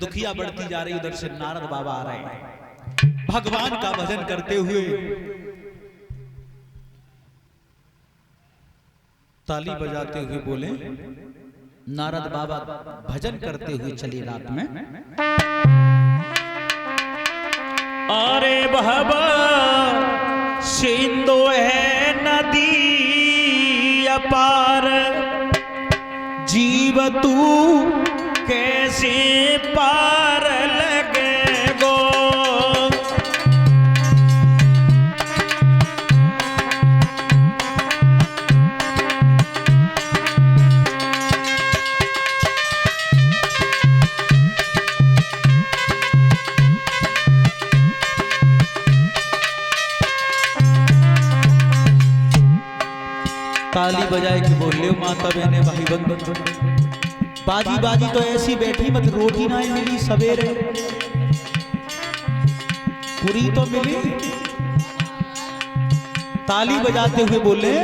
दुखिया बढ़ती जा रही, उधर से नारद बाबा आ रहे हैं भगवान का भजन करते हुए। ताली बजाते हुए बोले, नारद बाबा भजन करते हुए चले रात में। अरे बाबा सिंधु है नदी अपार, जीव तू कैसे पार लगे गो। ताली बजाए कि बोले माता बहने भाई बंधु, बाजी बाजी तो ऐसी बैठी मत, रोटी ना मिली सवेरे, पूरी तो मिली। ताली बजाते हुए बोले,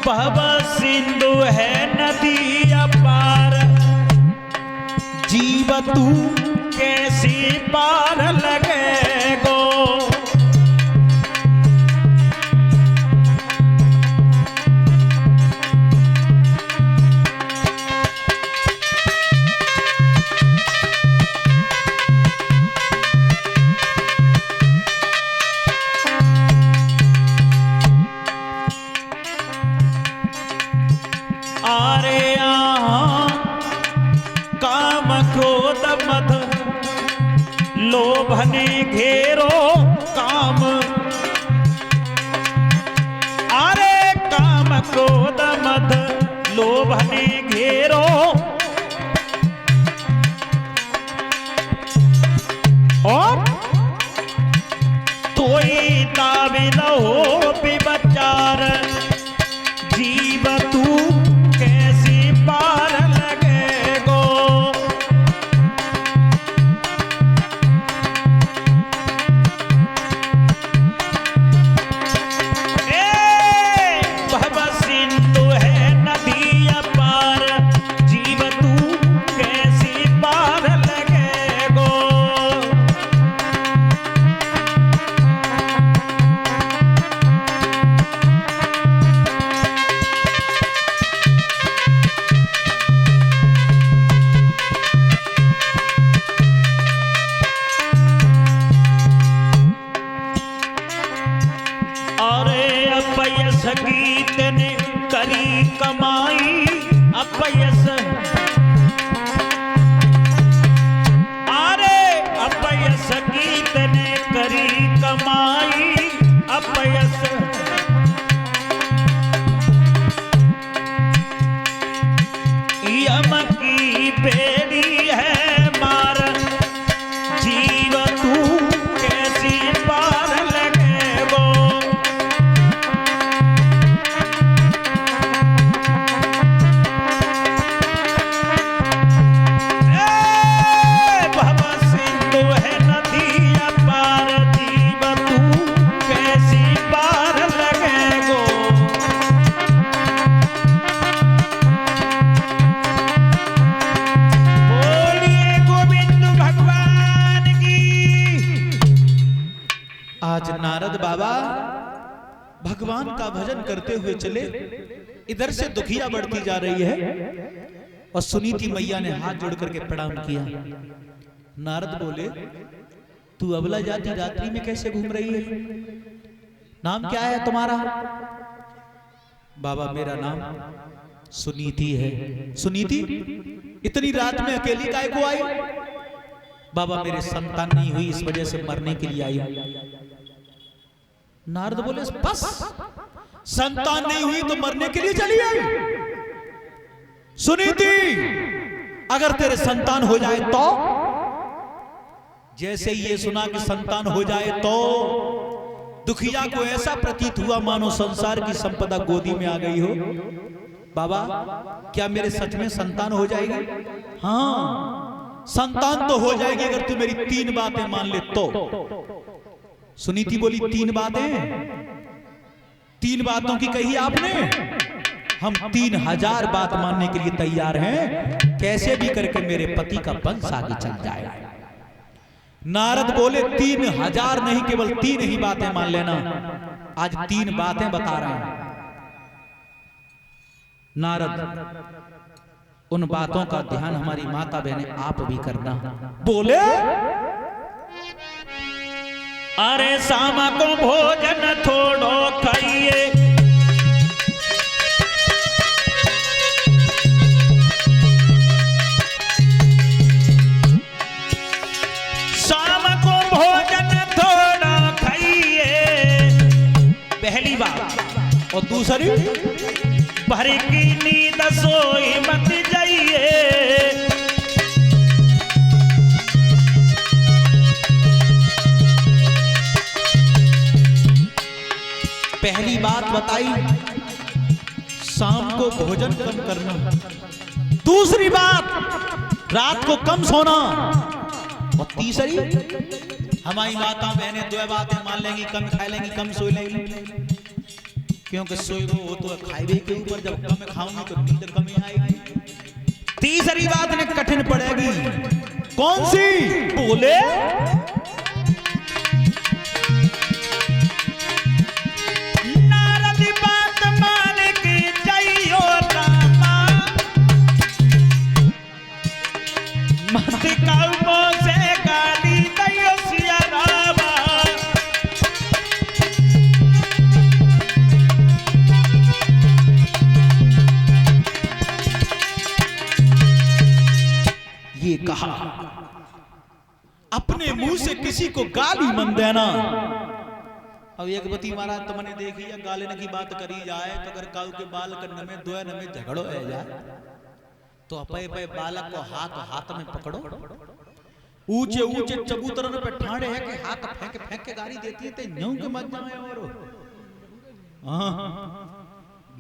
बाबा सिंधु है नदी अपार, जीव तू कैसी पार लगे गो। लोभने घेरो काम, अरे काम क्रोध मद लोभने घेरो, और तोई ताबिद हो विचार, जीव तू कैसी पार लगे गो। गीत ने करी कमाई अपयस, अरे अपयस गीत ने करी कमाई अपयस, यम की बेड़ी है मार, जीव तू कैसी पार लगे गो। आज नारद बाबा भगवान का भजन करते हुए चले, इधर से दुखिया बढ़ती जा रही है और सुनीति मैया ने हाथ जोड़ करके प्रणाम किया। नारद बोले, तू अबला जाति रात्रि में कैसे घूम रही है? नाम क्या है तुम्हारा? बाबा मेरा नाम सुनीति है। सुनीति इतनी रात में अकेली काहे को आई? बाबा मेरे संतान नहीं हुई, इस वजह से मरने के लिए आई। नारद बोले, बस संतान नहीं हुई तो मरने के लिए चली आई? सुनीति अगर तेरे संतान हो जाए तो? जैसे ये सुना कि संतान हो जाए तो दुखिया को ऐसा प्रतीत हुआ मानो संसार की संपदा गोदी में आ गई हो। बाबा क्या मेरे सच में संतान हो जाएगी? हाँ संतान तो हो जाएगी अगर तू मेरी 3 बातें मान ले तो। सुनीति बोली, 3 बातें? 3 बातों की कही आपने? हम 3000 बात मानने के लिए तैयार हैं, कैसे भी करके मेरे पति का वंश आगे चल जाए। नारद बोले 3000 नहीं, केवल 3 ही बातें मान लेना। आज 3 बातें बता रहे हैं नारद। उन बातों का ध्यान हमारी माता बहनें आप भी करना। बोले अरे शाम को भोजन थोड़ो खाइए, शाम को भोजन थोड़ा खाइए, पहली बात। और दूसरी, भर की नींद सोई मत जाइए। पहली बात बताई, शाम को भोजन कम करना। दूसरी बात, रात को कम सोना। और तीसरी, हमारी माता बहनें 2 बातें मान लेंगी, कम खा लेंगी, कम सो लेंगी। क्योंकि सोई वो तो खाए के ऊपर, जब कम खाऊंगी तो नींद कम ही आएगी। तीसरी बात ने कठिन पड़ेगी। कौन सी? बोले नारद बात मान के जाइयो रामा, मत कौमों से गाली दैयो सिया रामा। ये कहा, अपने मुंह से किसी को गाली मन देना। अब एक बती महाराज तुमने देखी है, गालिन की बात करी जाए तो अगर काऊ के बाल करने में 2 में झगड़ो है जाए तो अपे पे बालक को हाथ में पकड़ो, ऊंचे ऊंचे चबूतरन पे ठाड़े है कि हाथ फेंक फेंक के गाली देती है, ते न्यू के मत जाए। और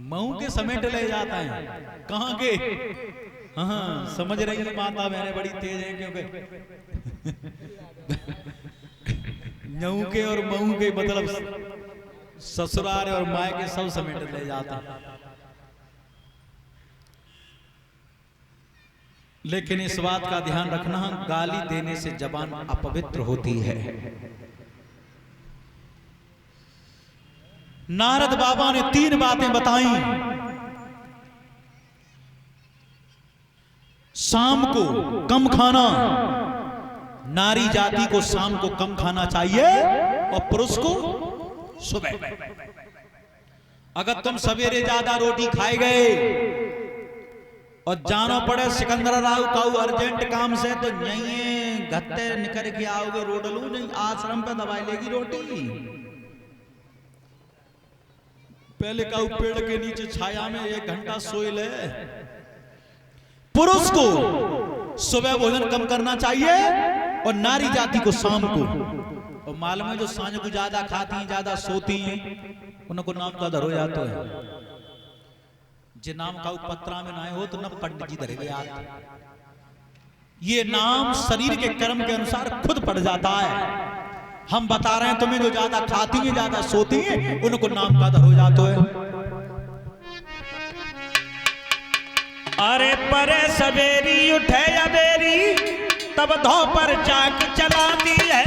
मऊ के समेट ले जाता है, कहां के? हाँ, समझ रही है माता बहनें बड़ी तेज है, क्योंकि न्यू के और मऊ के मतलब ससुराल और माए के सब समेट ले जाता। लेकिन इस बात का ध्यान रखना, गाली देने से जबान अपवित्र होती है। नारद बाबा ने 3 बातें बताई। शाम को कम खाना, नारी जाति को शाम को कम खाना चाहिए और पुरुष को सुबह। अगर तुम सवेरे ज्यादा रोटी खाए गए और जाना पड़े सिकंदर राव काऊ अर्जेंट काम से, तो यहीं गत्ते निकल के आओगे रोडलू, नहीं आश्रम पे दबाई लेगी रोटी। पहले काऊ पेड़ के नीचे छाया में 1 घंटा सोए ले। पुरुष को सुबह भोजन कम करना चाहिए और नारी जाति को शाम को। और मालूम है जो सांझ को ज्यादा खाती हैं, ज्यादा सोती हैं, उनको नाम का धर हो जाता है। जे नाम का पत्रा में ना हो तो न पंडित जी धरे गया। ये नाम शरीर के कर्म के अनुसार खुद पड़ जाता है। हम बता रहे हैं तुम्हें, जो ज्यादा खाती हैं, ज्यादा सोती हैं, उनको नाम का धर हो जाता है। अरे परे सवेरी उठे अबेरी, तब धो पर चाक चलाती है।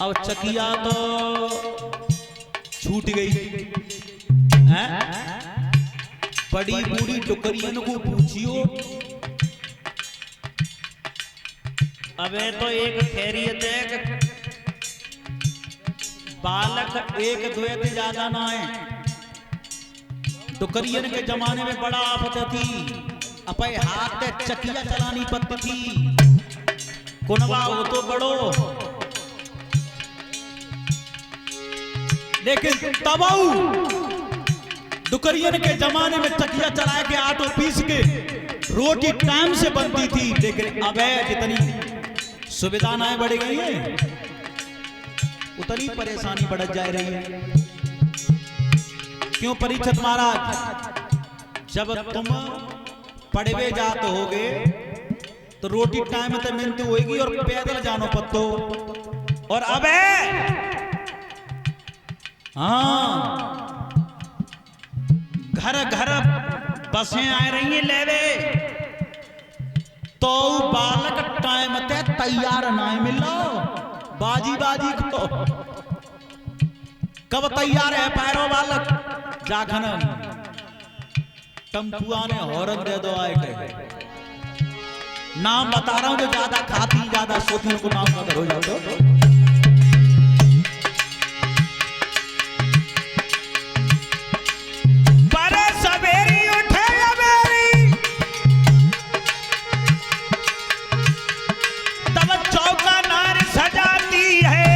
अब चकिया तो छूट गई है। बड़ी बूढ़ी टुकरियन को पूछियो, अबे तो एक फेरी देख, बालक 1-2 ज्यादा ना है। टुकरियन के जमाने में बड़ा आफत थी, अपने हाथ से चकिया चलानी पड़ती थी। कुनवा हो तो बड़ो, लेकिन तबाऊ दुकरियन के जमाने में चकिया चला के आटो पीस के रोटी टाइम से बनती थी। लेकिन अब जितनी सुविधाएं बढ़ गई है, उतनी परेशानी बढ़ जा रही है। क्यों परीक्षित महाराज, जब तुम पड़वे जात हो गए तो रोटी टाइम तो मिलती होगी और पैदल जानो पत्तो। और अबे हाँ घर घर बसें आ रही हैं लेवे तो बालक टाइम ते तैयार ना मिलो बाजी बाजी को कब तैयार है पैरो बालक जाखन टम्पुआ ने हॉर्न दे दो आए गए। नाम बता रहा हूं जो ज्यादा खाती ज्यादा सोती उनको नाम का हो जाओ। पर सवेरी उठे अबेरी तब चौका नार सजाती है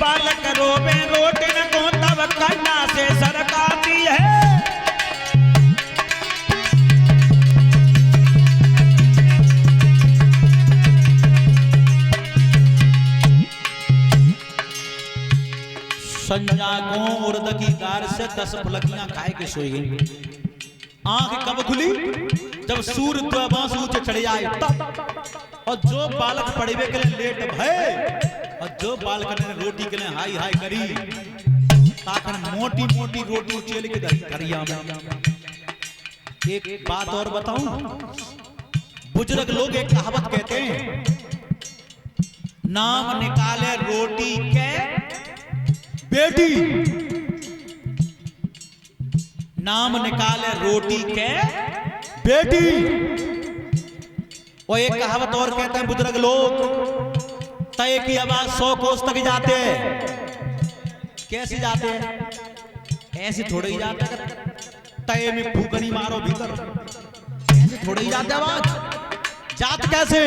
बालक रोबे रोटिन को तब कन्ना से सरकाती है। संजा को उर्द की दार से 10 फलकियां खाए के सोई गई। आंख कब खुली जब सूर्य द्वाबास ऊंचे चढ़ आए तब। और जो बालक पड़वे के लिए लेट भय और जो बालक ने रोटी के लिए हाई हाई करी ताकन मोटी मोटी रोटी उचेल के दरिया में। एक बात और बताऊं, बुजुर्ग लोग एक कहावत कहते हैं, नाम निकाले रोटी के बेटी, नाम निकाले रोटी के बेटी। और एक कहावत और कहते हैं बुजुर्ग लोग, तय की आवाज 100 कोस तक जाते हैं। कैसे जाते हैं? ऐसे थोड़े ही जाते हैं, तय में फूकनी मारो भीतर, ऐसे थोड़े ही जाते आवाज जात कैसे?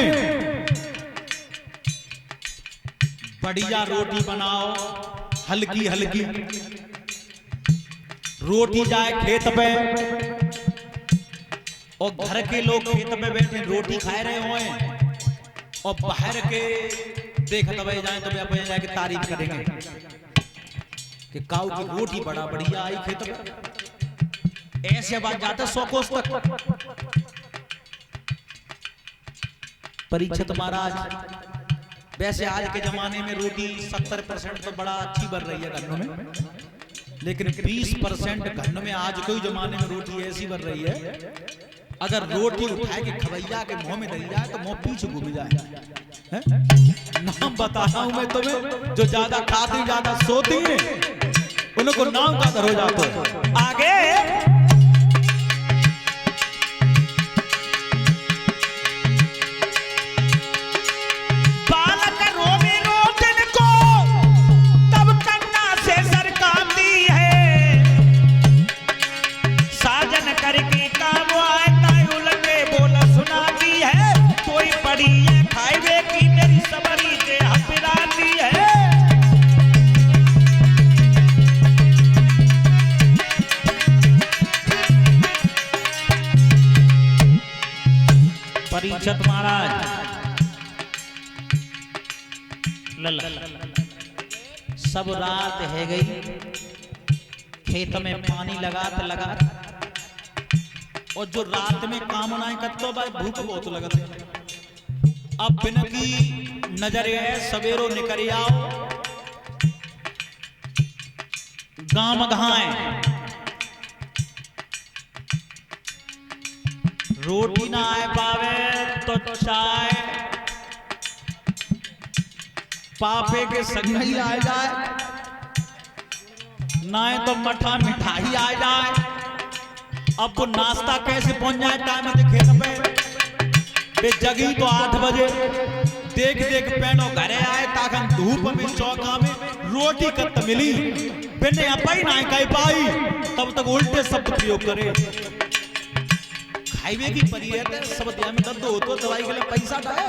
बढ़िया रोटी बनाओ हल्की हल्की, रोटी जाए खेत पे और घर के लोग खेत पे बैठे रोटी खा रहे हों और बाहर के देखते हुए जाए तो वे जाके तारीफ करेंगे कि काऊ की रोटी बड़ा बढ़िया आई खेत पे। ऐसे बात जाता 100 कोस तक। परीक्षित महाराज, वैसे आज के जमाने में रोटी 70% तो बड़ा अच्छी बन रही है घरों में, लेकिन 20% घरों में आज कोई जमाने में रोटी ऐसी बन रही है, अगर रोटी उठाए के खवैया के मुंह में डल जाए तो मुंह पीछे घूम जाए। नाम बता रहा हूं मैं तुम्हें, जो ज्यादा खाती ज्यादा सोती है उनको नाम का हो जाता है। आगे परीक्षित महाराज सब रात है गई, खेत में पानी लगा और जो रात में काम नाए करते भाई भूख बहुत लगत है। अब बिन की नजर है सवेरो निकल आओ गांव घाए, रोटी ना आए पावे तो चाय पापे के संग ही आ जाए, ना तो मठा मिठाई आ जाए। अब वो नाश्ता कैसे पहुंच जाए टाइम से खेत पे जगी तो 8 बजे, देख देख पैनो घरे आए ताकन धूप में चौका में रोटी कत मिली बिने अपई ना कह पाई, तब तक उल्टे शब्द प्रयोग करे। खाईवे की परी है सब दिया में दर्द हो तो दवाई के लिए पैसा है,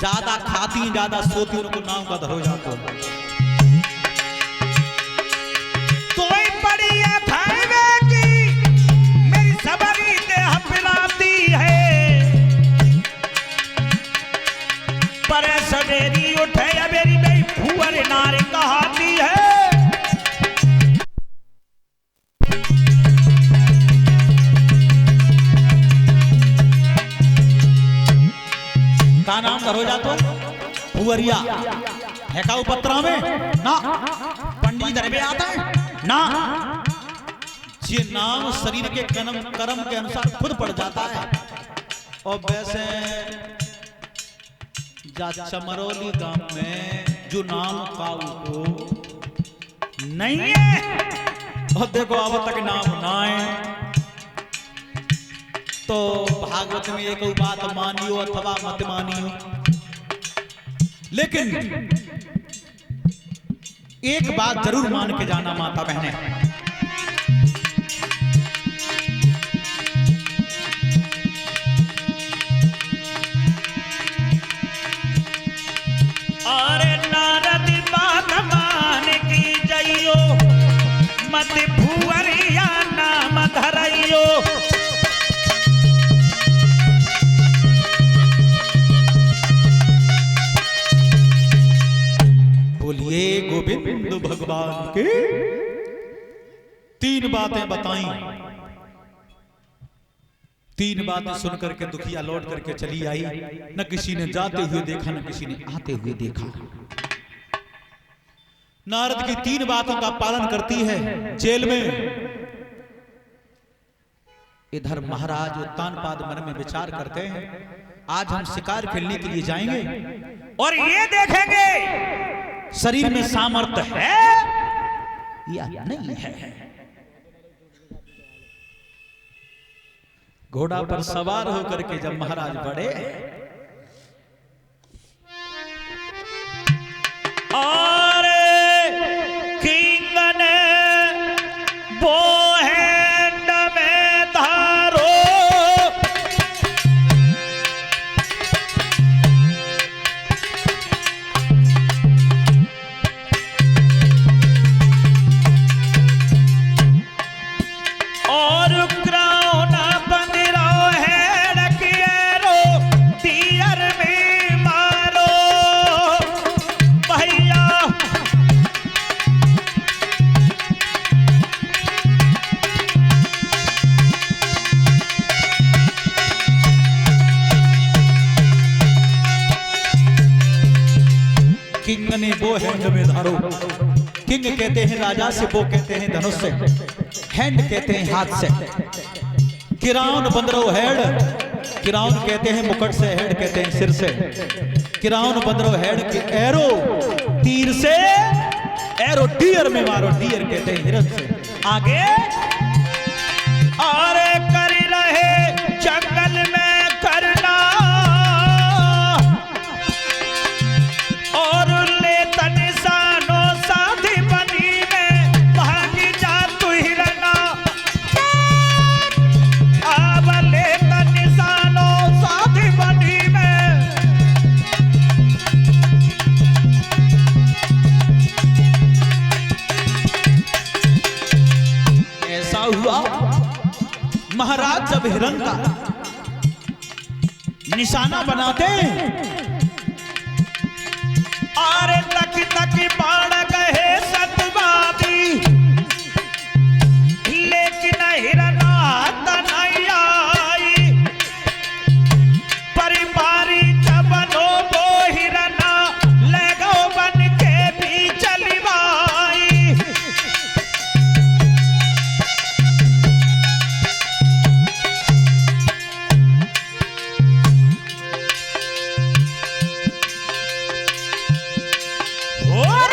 ज्यादा खाती ज्यादा सोती उनको नाम का हो जाता है। तो पड़ी है खाईवे की मेरी सबरी देह पिलाती है, पर सवेरी उठे या मेरी नई फुअर नार कहाती है। नाम धरो जा तो फुहरिया है का उपत्रा में ना, पंडित धरे आता है ना, ये नाम शरीर के कर्म के अनुसार खुद पड़ जाता है। और वैसे चमरौली गांव में जो नाम काऊ को नहीं है, और देखो अब तक नाम ना है, तो भागवत में एक बात मानियो अथवा मत मानियो, लेकिन एक बात जरूर मान के जाना माता बहने, अरे नारद बात मान की जइयो, मत फुहरिया नाम धरइयो। बोलिए गोविंद भगवान के। तीन बातें बताई, तीन बातें सुनकर के दुखिया लौट करके चली आई। न किसी ने जाते हुए देखा, न किसी ने आते हुए देखा। नारद की तीन बातों का पालन करती है जेल में। इधर महाराज उत्तानपाद मन में विचार करते हैं, आज हम शिकार खेलने के लिए जाएंगे और ये देखेंगे शरीर में सामर्थ्य है या नहीं है। घोड़ा पर सवार होकर के जब महाराज बढ़े, और किंगन वो हैंड में धारो, और क्राउन पंद्रो हैंड किएरो तीर में मारो भैया। किंग ने वो हैंड में धारो। किंग कहते हैं राजा से, वो कहते हैं धनुष से, हैंड कहते हैं हाथ से। किराउन बंदरो हेड, किराउन कहते हैं मुकुट से, हेड कहते हैं सिर से। किराउन बंदरो हेड के एरो तीर से, एरो डियर में मारो, डियर कहते हैं हिरन से। आगे और कर रहे जंगल में करना, और ले तनिसानो साधी बनी में भागी जा तू हिरना। अब ले तनिसानो साधी बनी में, ऐसा हुआ महाराज जब हिरन का निशाना बनाते, आरे तक तक बाढ़ गए सतवादी, लेकिन हिरना तनई आई। परिवारी जबनो वो हिरना ले गो बन के भी चली आई। और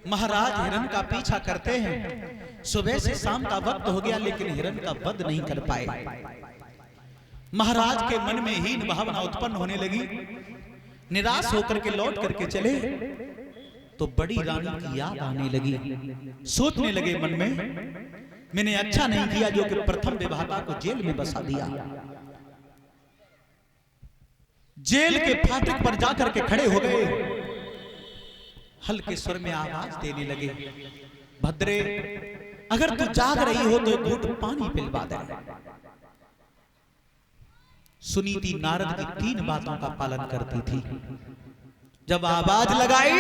महाराज हिरण का पीछा करते हैं। सुबह से शाम का वक्त हो गया लेकिन हिरण का वध नहीं कर पाए। महाराज के मन में हीन भावना उत्पन्न होने लगी। निराश होकर के लौट करके चले तो बड़ी रानी की याद आने लगी। सोचने लगे मन में, मैंने अच्छा नहीं किया जो कि प्रथम विवाहता को जेल में बसा दिया। जेल के फाटक पर जाकर के खड़े हो गए, हल्के स्वर में आवाज देने लगे, भद्रे अगर तू जाग रही हो तो एक घूंट पानी पिलवा दे। सुनीति नारद की 3 बातों का पालन करती थी। जब आवाज लगाई,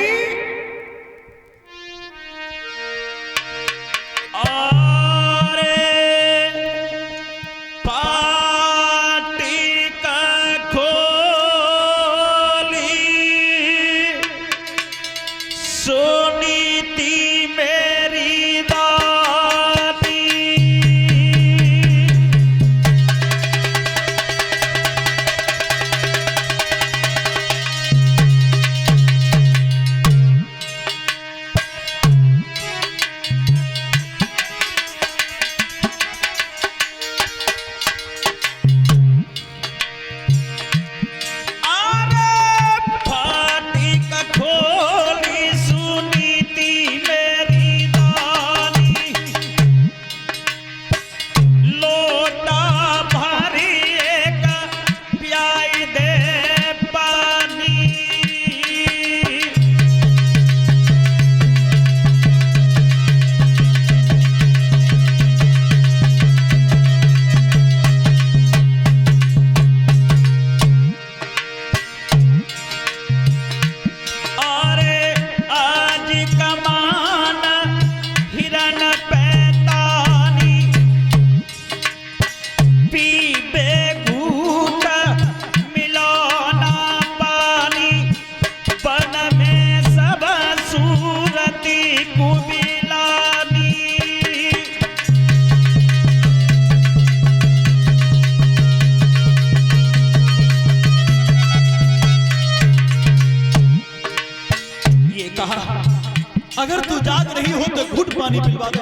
अगर तू जाग रही हो तो घूंट पानी पिलवा दे।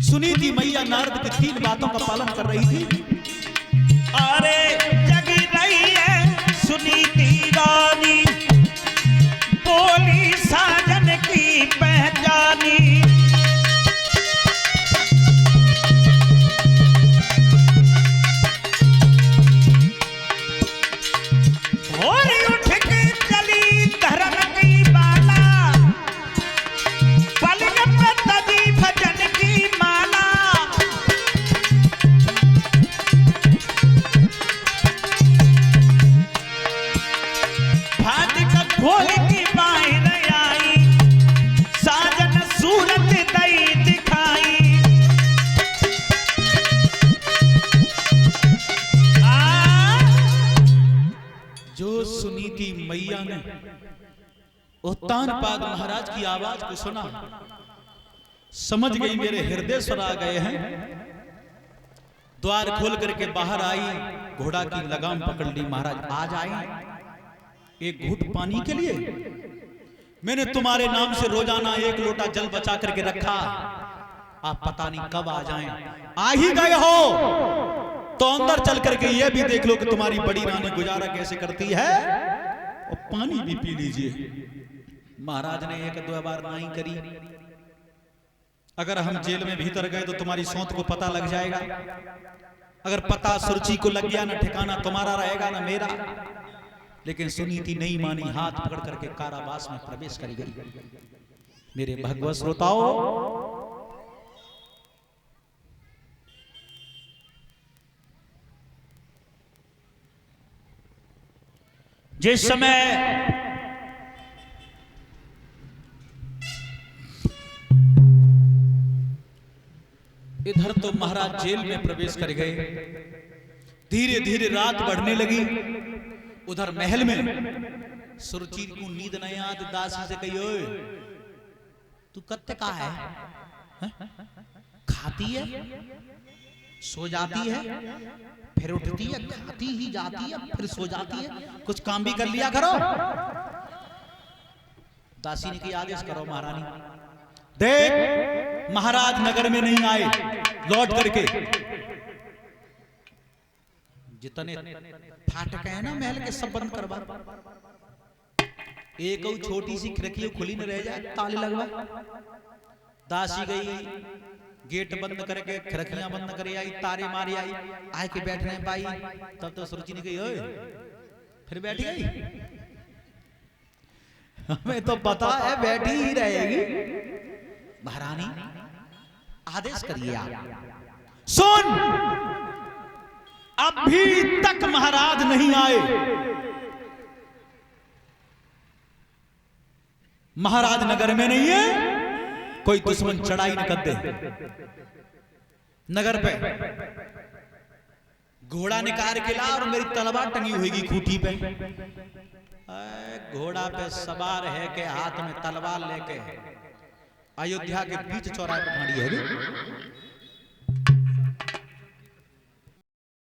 सुनीति मैया नारद की 3 बातों का पालन कर रही थी। अरे जग रही है सुनीति रानी, बोली साजन की पहचानी। मैया ने उत्तानपाद महाराज की आवाज को सुना, समझ गई मेरे हृदय स्वर आ गए हैं। द्वार खोल करके बाहर आई, घोड़ा की लगाम पकड़ ली। महाराज आज आए एक घूंट पानी के लिए। मैंने तुम्हारे नाम से रोजाना 1 लोटा जल बचा करके रखा, आप पता नहीं कब आ जाएं। आ ही गए हो तो अंदर चल करके ये भी देख लो कि तुम्हारी बड़ी रानी गुजारा कैसे करती है, और पानी भी पी लीजिए। महाराज ने 1-2 बार नहीं करी। अगर हम जेल में भीतर गए तो तुम्हारी सौंत को पता लग जाएगा। अगर पता सुरुचि को लग गया ना, ठिकाना तुम्हारा रहेगा ना मेरा। लेकिन सुनीति नहीं मानी, हाथ पकड़ करके कारावास में प्रवेश कर गई। मेरे भगवत श्रोताओ, जिस समय इधर तो महाराज जेल में प्रवेश कर गए, धीरे धीरे रात बढ़ने लगी। उधर महल में सुरुचि को नींद नहीं आती, दासी से कही, ओए तू कत्ते का है? खाती है, सो जाती है, फिर उठती है, खाती ही जाती है, फिर सो जाती है, कुछ काम भी कर लिया करो। दासी ने की आदेश करो महारानी। देख महाराज नगर में नहीं आए, लौट करके जितने फाटक है ना महल के सब बंद करवा, एक छोटी सी खिड़की खुली न रह जाए, ताले लगवा। दासी गई, गेट बंद करके खिड़कियां बंद करे आई, तारे मारी आई, आए के बैठने पाई। तब तो सुरुचि ने कही ओए फिर बैठ गई, हमें तो पता है बैठी ही रहेगी। महारानी आदेश करिए आप। सुन, अभी तक महाराज नहीं आए, महाराज नगर में नहीं है, कोई दुश्मन चढ़ाई न कर दे नगर पे। घोड़ा निकाल के ला और मेरी तलवार टंगी होगी खूंटी पे। घोड़ा पे सवार है के हाथ में तलवार लेके अयोध्या के बीच चौराहे पर खड़ी है।